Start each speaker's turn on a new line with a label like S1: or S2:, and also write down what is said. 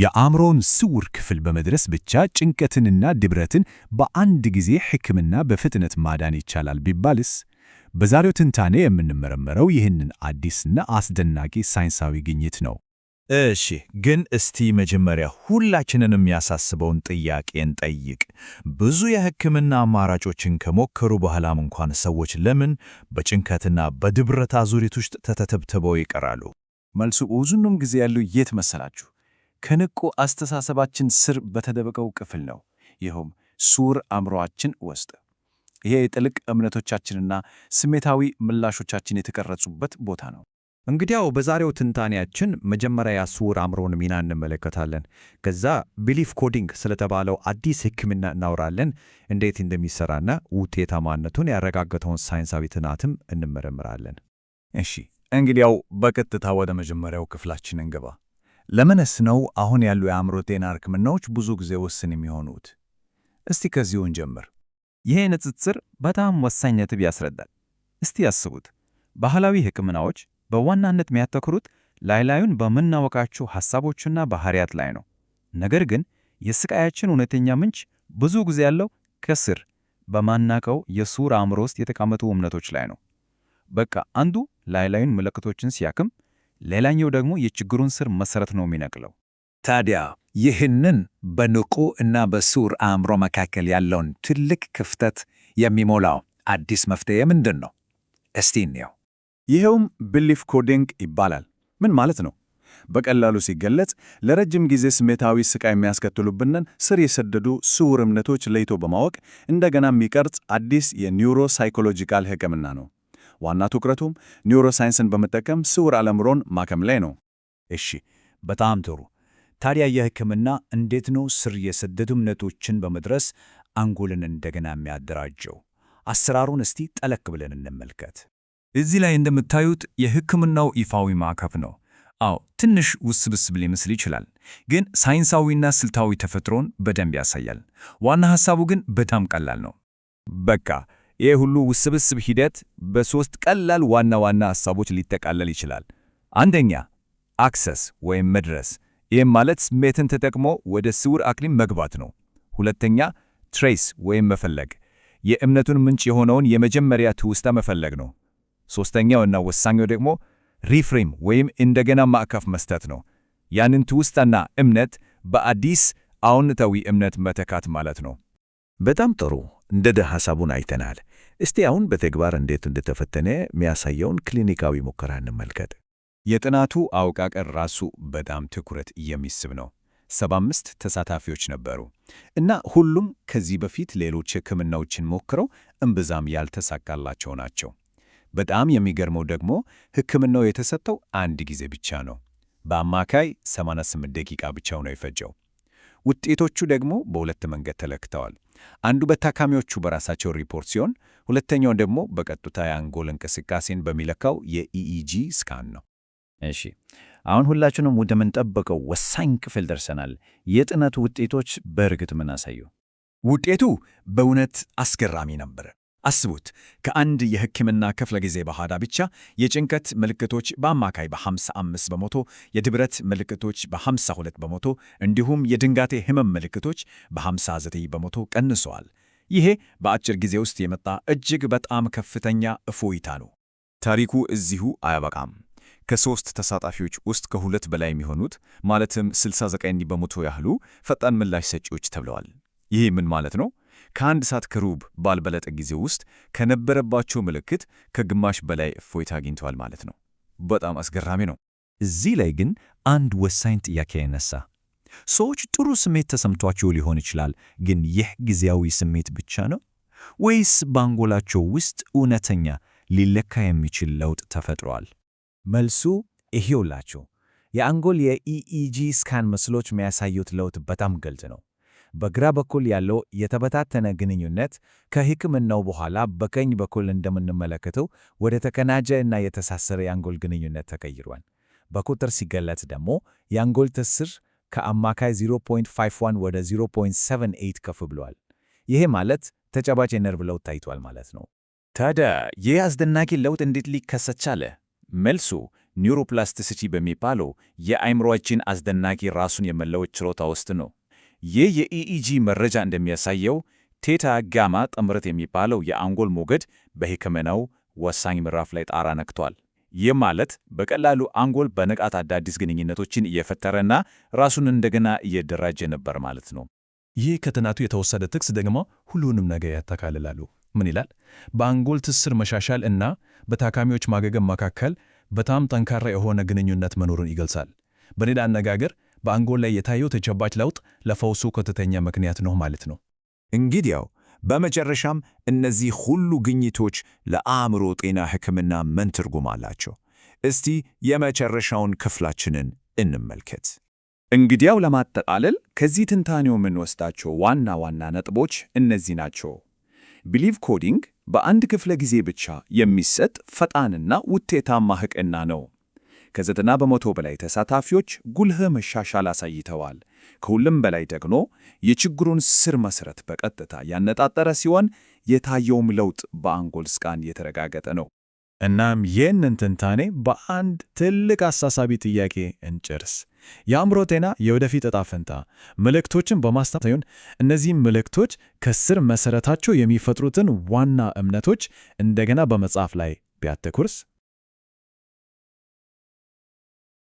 S1: የአእምሮን ስውር ክፍል በመድረስ ብቻ ጭንቀትንና ድብረትን በአንድ ጊዜ ሕክምና በፍጥነት ማዳን ይቻላል ቢባልስ? በዛሬው ትንታኔ የምንመረምረው ይህንን አዲስና አስደናቂ ሳይንሳዊ ግኝት ነው።
S2: እሺ፣ ግን እስቲ መጀመሪያ ሁላችንንም የሚያሳስበውን ጥያቄ እንጠይቅ። ብዙ የሕክምና አማራጮችን ከሞከሩ በኋላም እንኳን ሰዎች ለምን በጭንቀትና በድብረት አዙሪት ውስጥ ተተብትበው ይቀራሉ?
S3: መልሱ ብዙንም ጊዜ ያለው የት መሰላችሁ? ከንቁ አስተሳሰባችን ስር በተደበቀው ክፍል ነው። ይኸውም ስውር አእምሮአችን ውስጥ። ይሄ ጥልቅ እምነቶቻችንና ስሜታዊ ምላሾቻችን የተቀረጹበት ቦታ ነው።
S4: እንግዲያው በዛሬው ትንታኔያችን መጀመሪያ ስውር አእምሮን ሚና እንመለከታለን። ከዛ ቢሊፍ ኮዲንግ ስለተባለው አዲስ ሕክምና እናወራለን። እንዴት እንደሚሰራና ውጤታማነቱን ያረጋገጠውን ሳይንሳዊ ጥናትም እንመረምራለን።
S2: እሺ፣ እንግዲያው በቀጥታ ወደ መጀመሪያው ክፍላችን እንገባ። ለምንስ ነው አሁን ያሉ የአእምሮ ጤና ሕክምናዎች ብዙ ጊዜ ውስን የሚሆኑት? እስቲ ከዚሁ እንጀምር።
S5: ይሄ ንጽጽር በጣም ወሳኝ ነጥብ ያስረዳል። እስቲ ያስቡት፣ ባህላዊ ሕክምናዎች በዋናነት የሚያተኩሩት ላዩን በምናወቃቸው ሐሳቦችና ባህሪያት ላይ ነው። ነገር ግን የስቃያችን እውነተኛ ምንጭ ብዙ ጊዜ ያለው ከስር በማናቀው የስውር አእምሮ ውስጥ የተቀመጡ እምነቶች ላይ ነው። በቃ አንዱ ላዩን ምልክቶችን ሲያክም፣ ሌላኛው ደግሞ የችግሩን ስር መሰረት ነው የሚነቅለው።
S2: ታዲያ ይህንን በንቁ እና በስውር አእምሮ መካከል ያለውን ትልቅ ክፍተት የሚሞላው አዲስ መፍትሄ ምንድን ነው? እስቲ እንየው።
S3: ይኸውም ቢሊፍ ኮዲንግ ይባላል። ምን ማለት ነው? በቀላሉ ሲገለጽ ለረጅም ጊዜ ስሜታዊ ስቃይ የሚያስከትሉብንን ስር የሰደዱ ስውር እምነቶች ለይቶ በማወቅ እንደገና የሚቀርጽ አዲስ የኒውሮ ሳይኮሎጂካል ሕክምና ነው። ዋና ትኩረቱም ኒውሮሳይንስን በመጠቀም ስውር አእምሮን ማከም ላይ ነው።
S2: እሺ፣ በጣም ጥሩ። ታዲያ የሕክምና እንዴት ነው ስር የሰደዱ እምነቶችን በመድረስ አንጎልን እንደገና የሚያደራጀው? አሰራሩን እስቲ ጠለቅ ብለን እንመልከት።
S5: እዚህ ላይ እንደምታዩት የሕክምናው ይፋዊ ማዕቀፍ ነው። አዎ፣ ትንሽ ውስብስብ ሊመስል ይችላል፣ ግን ሳይንሳዊና ስልታዊ ተፈጥሮን በደንብ ያሳያል። ዋና ሐሳቡ ግን በጣም ቀላል ነው።
S2: በቃ ይህ ሁሉ ውስብስብ ሂደት በሦስት ቀላል ዋና ዋና ሐሳቦች ሊጠቃለል ይችላል። አንደኛ፣ አክሰስ ወይም መድረስ። ይህም ማለት ስሜትን ተጠቅሞ ወደ ስውር አቅሊም መግባት ነው። ሁለተኛ፣ ትሬስ ወይም መፈለግ። የእምነቱን ምንጭ የሆነውን የመጀመሪያ ትውስታ መፈለግ ነው። ሦስተኛው እና ወሳኛው ደግሞ ሪፍሬም ወይም እንደገና ማዕቀፍ መስጠት ነው። ያንን ትውስታና እምነት በአዲስ አዎንታዊ እምነት መተካት ማለት ነው።
S6: በጣም ጥሩ። እንደ ሐሳቡን አይተናል። እስቲ አሁን በተግባር እንዴት እንደተፈተነ የሚያሳየውን ክሊኒካዊ ሙከራ እንመልከት።
S1: የጥናቱ አወቃቀር ራሱ በጣም ትኩረት የሚስብ ነው። 75 ተሳታፊዎች ነበሩ እና ሁሉም ከዚህ በፊት ሌሎች ሕክምናዎችን ሞክረው እምብዛም ያልተሳካላቸው ናቸው። በጣም የሚገርመው ደግሞ ሕክምናው የተሰጠው አንድ ጊዜ ብቻ ነው። በአማካይ 88 ደቂቃ ብቻው ነው የፈጀው። ውጤቶቹ ደግሞ በሁለት መንገድ ተለክተዋል። አንዱ በታካሚዎቹ በራሳቸው ሪፖርት ሲሆን፣ ሁለተኛው ደግሞ በቀጥታ የአንጎል እንቅስቃሴን በሚለካው የኢኢጂ ስካን ነው።
S6: እሺ፣ አሁን ሁላችንም ወደምንጠብቀው ወሳኝ ክፍል ደርሰናል። የጥናቱ ውጤቶች በእርግጥ ምን አሳዩ?
S1: ውጤቱ በእውነት አስገራሚ ነበር። አስቡት፣ ከአንድ የሕክምና ክፍለ ጊዜ በኋላ ብቻ የጭንቀት ምልክቶች በአማካይ በ55 በመቶ፣ የድብረት ምልክቶች በ52 በመቶ እንዲሁም የድንጋቴ ህመም ምልክቶች በ59 በመቶ ቀንሰዋል። ይሄ በአጭር ጊዜ ውስጥ የመጣ እጅግ በጣም ከፍተኛ እፎይታ ነው።
S3: ታሪኩ እዚሁ አያበቃም። ከሦስት ተሳታፊዎች ውስጥ ከሁለት በላይ የሚሆኑት ማለትም 69 በመቶ ያህሉ ፈጣን ምላሽ ሰጪዎች ተብለዋል። ይሄ ምን ማለት ነው? ከአንድ ሰዓት ከሩብ ባልበለጠ ጊዜ ውስጥ ከነበረባቸው ምልክት ከግማሽ በላይ እፎይታ አግኝተዋል ማለት ነው። በጣም አስገራሚ ነው።
S4: እዚህ ላይ ግን አንድ ወሳኝ ጥያቄ ይነሳ። ሰዎች ጥሩ ስሜት ተሰምቷቸው ሊሆን ይችላል፣ ግን ይህ ጊዜያዊ ስሜት ብቻ ነው ወይስ በአንጎላቸው ውስጥ እውነተኛ ሊለካ የሚችል ለውጥ ተፈጥሯል?
S2: መልሱ ይሄውላችሁ። የአንጎል የኢኢጂ ስካን ምስሎች የሚያሳዩት ለውጥ በጣም ግልጽ ነው። በግራ በኩል ያለው የተበታተነ ግንኙነት ከሕክምናው በኋላ በቀኝ በኩል እንደምንመለከተው ወደ ተቀናጀ እና የተሳሰረ የአንጎል ግንኙነት ተቀይሯል። በቁጥር ሲገለጽ ደግሞ የአንጎል ትስስር ከአማካይ 0.51 ወደ 0.78 ከፍ ብሏል። ይሄ ማለት ተጨባጭ የነርቭ ለውጥ ታይቷል ማለት ነው።
S3: ታዲያ ይህ አስደናቂ ለውጥ እንዴት ሊከሰት ቻለ? መልሱ
S2: ኒውሮፕላስቲሲቲ በሚባለው የአእምሮአችን አስደናቂ ራሱን የመለወጥ ችሎታ ውስጥ ነው። ይህ የኢኢጂ መረጃ እንደሚያሳየው ቴታ ጋማ ጥምረት የሚባለው የአንጎል ሞገድ በሕክምናው ወሳኝ ምዕራፍ ላይ ጣራ ነክቷል። ይህ ማለት በቀላሉ አንጎል በንቃት አዳዲስ ግንኙነቶችን እየፈጠረና ራሱን እንደገና እየደራጀ ነበር ማለት ነው።
S7: ይህ ከጥናቱ የተወሰደ ጥቅስ ደግሞ ሁሉንም ነገር ያጠቃልላሉ። ምን ይላል? በአንጎል ትስስር መሻሻል እና በታካሚዎች ማገገም መካከል በጣም ጠንካራ የሆነ ግንኙነት መኖሩን ይገልጻል። በሌላ አነጋገር በአንጎል ላይ የታየው ተጨባጭ ለውጥ ለፈውሱ ከፍተኛ ምክንያት ነው ማለት ነው።
S6: እንግዲያው በመጨረሻም እነዚህ ሁሉ ግኝቶች ለአእምሮ ጤና ሕክምና ምን ትርጉም አላቸው? እስቲ የመጨረሻውን ክፍላችንን እንመልከት።
S1: እንግዲያው ለማጠቃለል ከዚህ ትንታኔው የምንወስዳቸው ዋና ዋና ነጥቦች እነዚህ ናቸው። ቢሊቭ ኮዲንግ በአንድ ክፍለ ጊዜ ብቻ የሚሰጥ ፈጣንና ውጤታማ ሕክምና ነው። ከ90% በላይ ተሳታፊዎች ጉልህ መሻሻል አሳይተዋል። ከሁሉም በላይ ደግሞ የችግሩን ስር መሠረት በቀጥታ ያነጣጠረ ሲሆን የታየውም ለውጥ በአንጎል ስካን የተረጋገጠ ነው።
S7: እናም ይህንን ትንታኔ በአንድ ትልቅ አሳሳቢ ጥያቄ እንጨርስ። የአእምሮ ጤና የወደፊት ዕጣ ፈንታ ምልክቶችን በማስታወስ ሳይሆን እነዚህም ምልክቶች ከስር መሠረታቸው የሚፈጥሩትን ዋና እምነቶች እንደገና በመጻፍ ላይ ቢያተኩርስ?